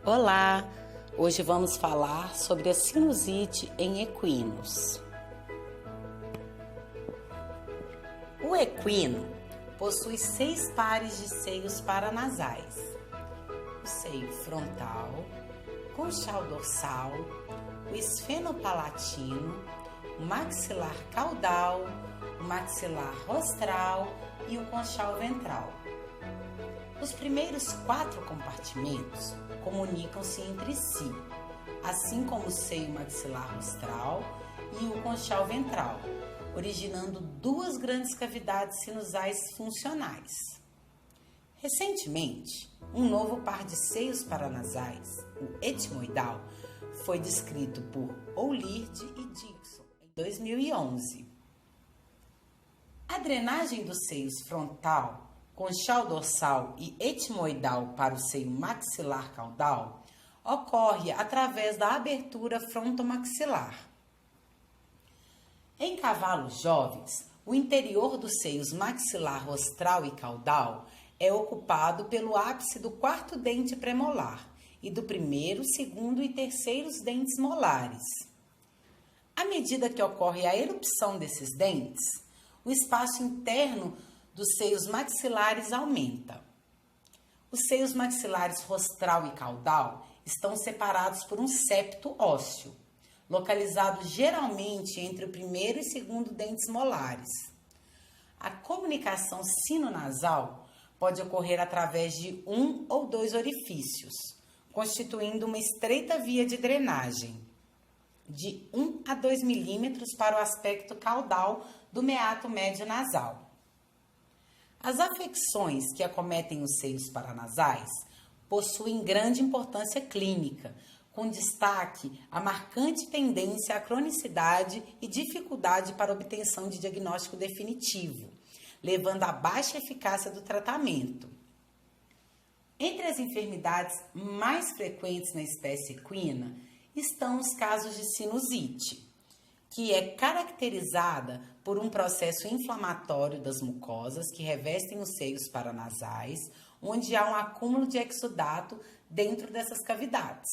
Olá! Hoje vamos falar sobre a sinusite em equinos. O equino possui 6 pares de seios paranasais: o seio frontal, conchal dorsal, o esfenopalatino, o maxilar caudal, o maxilar rostral e o conchal ventral. Os primeiros 4 compartimentos comunicam-se entre si, assim como o seio maxilar rostral e o conchal ventral, originando 2 grandes cavidades sinusais funcionais. Recentemente, um novo par de seios paranasais, o etimoidal, foi descrito por O'Leary e Dixon em 2011. A drenagem dos seios frontal, conchal dorsal e etimoidal para o seio maxilar caudal ocorre através da abertura frontomaxilar. Em cavalos jovens, o interior dos seios maxilar rostral e caudal é ocupado pelo ápice do 4º dente premolar e do 1º, 2º e 3º dentes molares. À medida que ocorre a erupção desses dentes, o espaço interno dos seios maxilares aumenta. Os seios maxilares rostral e caudal estão separados por um septo ósseo, localizado geralmente entre o 1º e 2º dentes molares. A comunicação sinonasal pode ocorrer através de 1 ou 2 orifícios, constituindo uma estreita via de drenagem, de 1 a 2 milímetros para o aspecto caudal do meato médio nasal. As afecções que acometem os seios paranasais possuem grande importância clínica, com destaque a marcante tendência à cronicidade e dificuldade para obtenção de diagnóstico definitivo, levando à baixa eficácia do tratamento. Entre as enfermidades mais frequentes na espécie equina estão os casos de sinusite, que é caracterizada por um processo inflamatório das mucosas que revestem os seios paranasais, onde há um acúmulo de exudato dentro dessas cavidades.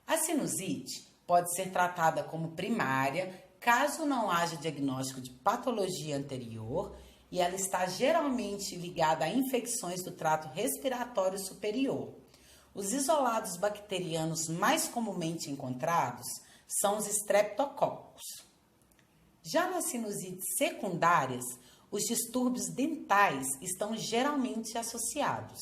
A sinusite pode ser tratada como primária, caso não haja diagnóstico de patologia anterior, e ela está geralmente ligada a infecções do trato respiratório superior. Os isolados bacterianos mais comumente encontrados são os estreptococos. Já nas sinusites secundárias, os distúrbios dentais estão geralmente associados,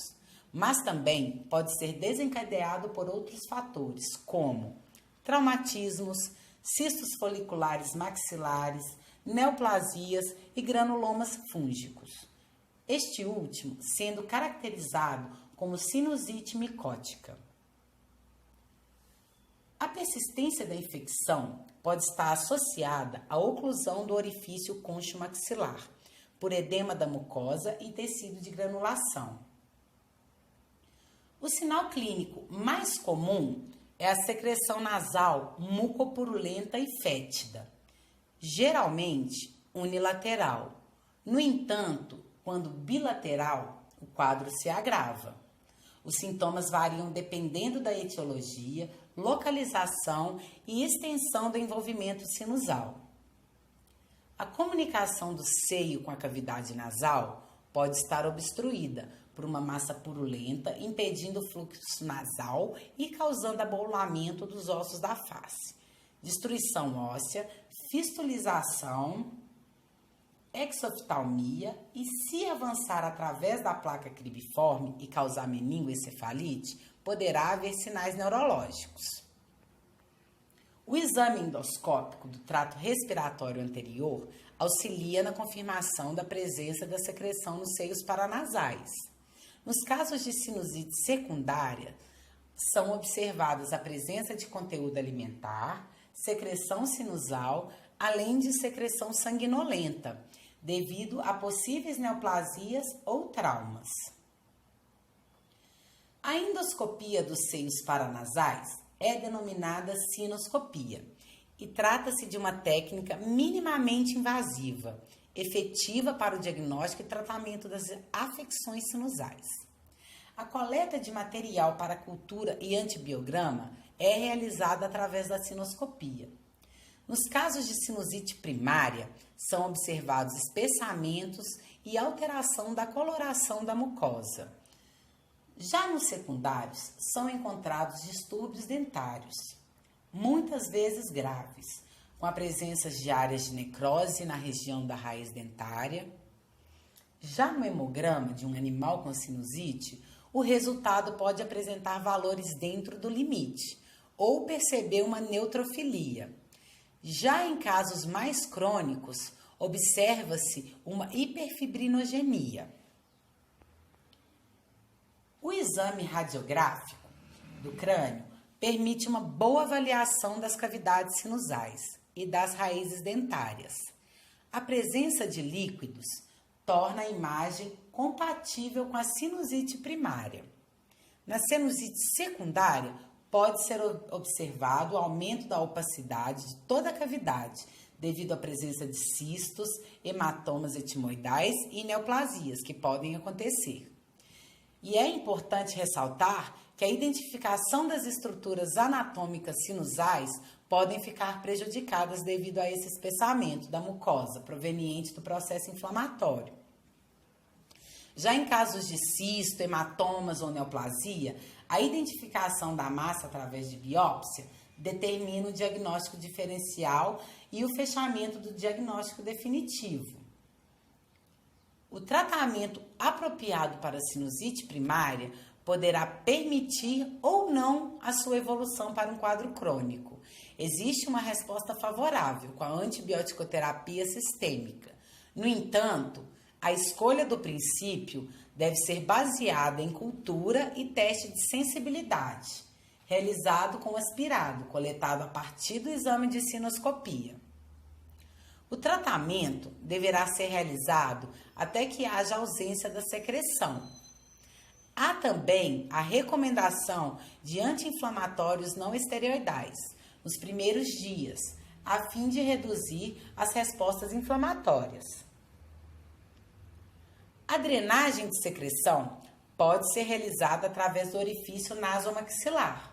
mas também pode ser desencadeado por outros fatores, como traumatismos, cistos foliculares maxilares, neoplasias e granulomas fúngicos. Este último sendo caracterizado como sinusite micótica. A persistência da infecção pode estar associada à oclusão do orifício concho-maxilar, por edema da mucosa e tecido de granulação. O sinal clínico mais comum é a secreção nasal mucopurulenta e fétida, geralmente unilateral. No entanto, quando bilateral, o quadro se agrava. Os sintomas variam dependendo da etiologia, localização e extensão do envolvimento sinusal. A comunicação do seio com a cavidade nasal pode estar obstruída por uma massa purulenta, impedindo o fluxo nasal e causando abolamento dos ossos da face, destruição óssea, fistulização, exoftalmia e, se avançar através da placa cribiforme e causar meningoencefalite, poderá haver sinais neurológicos. O exame endoscópico do trato respiratório anterior auxilia na confirmação da presença da secreção nos seios paranasais. Nos casos de sinusite secundária, são observadas a presença de conteúdo alimentar, secreção sinusal, além de secreção sanguinolenta, devido a possíveis neoplasias ou traumas. A endoscopia dos seios paranasais é denominada sinoscopia e trata-se de uma técnica minimamente invasiva, efetiva para o diagnóstico e tratamento das afecções sinusais. A coleta de material para cultura e antibiograma é realizada através da sinoscopia. Nos casos de sinusite primária, são observados espessamentos e alteração da coloração da mucosa. Já nos secundários, são encontrados distúrbios dentários, muitas vezes graves, com a presença de áreas de necrose na região da raiz dentária. Já no hemograma de um animal com sinusite, o resultado pode apresentar valores dentro do limite ou perceber uma neutrofilia. Já em casos mais crônicos, observa-se uma hiperfibrinogenia. O exame radiográfico do crânio permite uma boa avaliação das cavidades sinusais e das raízes dentárias. A presença de líquidos torna a imagem compatível com a sinusite primária. Na sinusite secundária, pode ser observado o aumento da opacidade de toda a cavidade, devido à presença de cistos, hematomas etimoidais e neoplasias que podem acontecer. E é importante ressaltar que a identificação das estruturas anatômicas sinusais podem ficar prejudicadas devido a esse espessamento da mucosa proveniente do processo inflamatório. Já em casos de cisto, hematomas ou neoplasia, a identificação da massa através de biópsia determina o diagnóstico diferencial e o fechamento do diagnóstico definitivo. O tratamento apropriado para a sinusite primária poderá permitir ou não a sua evolução para um quadro crônico. Existe uma resposta favorável com a antibioticoterapia sistêmica. No entanto, a escolha do princípio deve ser baseada em cultura e teste de sensibilidade, realizado com aspirado, coletado a partir do exame de sinoscopia. O tratamento deverá ser realizado até que haja ausência da secreção. Há também a recomendação de anti-inflamatórios não esteroidais nos primeiros dias, a fim de reduzir as respostas inflamatórias. A drenagem de secreção pode ser realizada através do orifício nasomaxilar.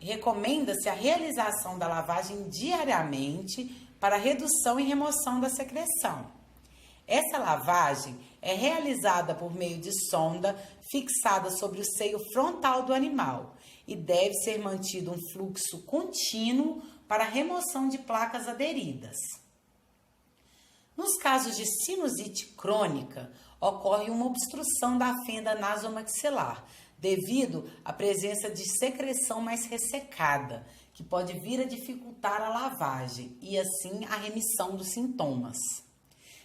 Recomenda-se a realização da lavagem diariamente para redução e remoção da secreção. Essa lavagem é realizada por meio de sonda fixada sobre o seio frontal do animal e deve ser mantido um fluxo contínuo para a remoção de placas aderidas. Nos casos de sinusite crônica, ocorre uma obstrução da fenda nasomaxilar, devido à presença de secreção mais ressecada, que pode vir a dificultar a lavagem e, assim, a remissão dos sintomas.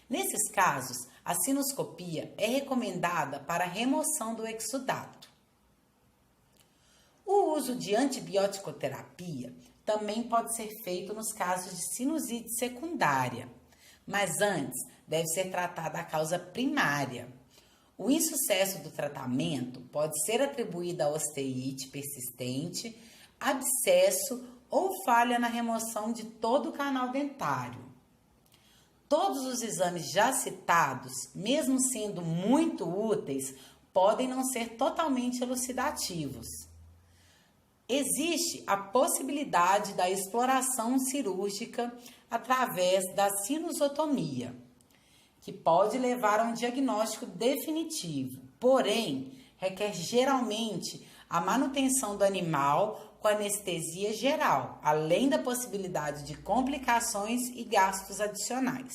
Nesses casos, a sinoscopia é recomendada para a remoção do exudato. O uso de antibioticoterapia também pode ser feito nos casos de sinusite secundária, mas antes deve ser tratada a causa primária. O insucesso do tratamento pode ser atribuído a osteite persistente, abscesso ou falha na remoção de todo o canal dentário. Todos os exames já citados, mesmo sendo muito úteis, podem não ser totalmente elucidativos. Existe a possibilidade da exploração cirúrgica através da sinusotomia, que pode levar a um diagnóstico definitivo, porém, requer geralmente a manutenção do animal com anestesia geral, além da possibilidade de complicações e gastos adicionais.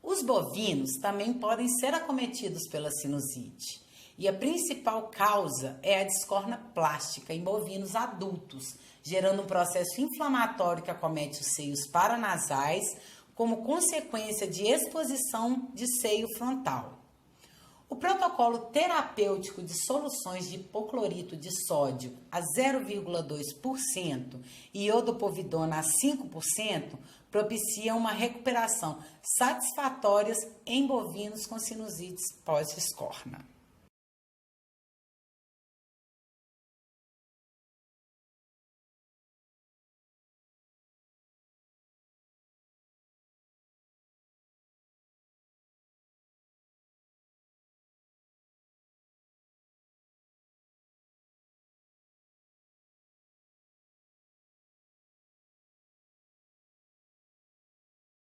Os bovinos também podem ser acometidos pela sinusite, e a principal causa é a discórnia plástica em bovinos adultos, gerando um processo inflamatório que acomete os seios paranasais, como consequência de exposição de seio frontal. O protocolo terapêutico de soluções de hipoclorito de sódio a 0,2% e iodopovidona a 5% propicia uma recuperação satisfatória em bovinos com sinusites pós-discórnia.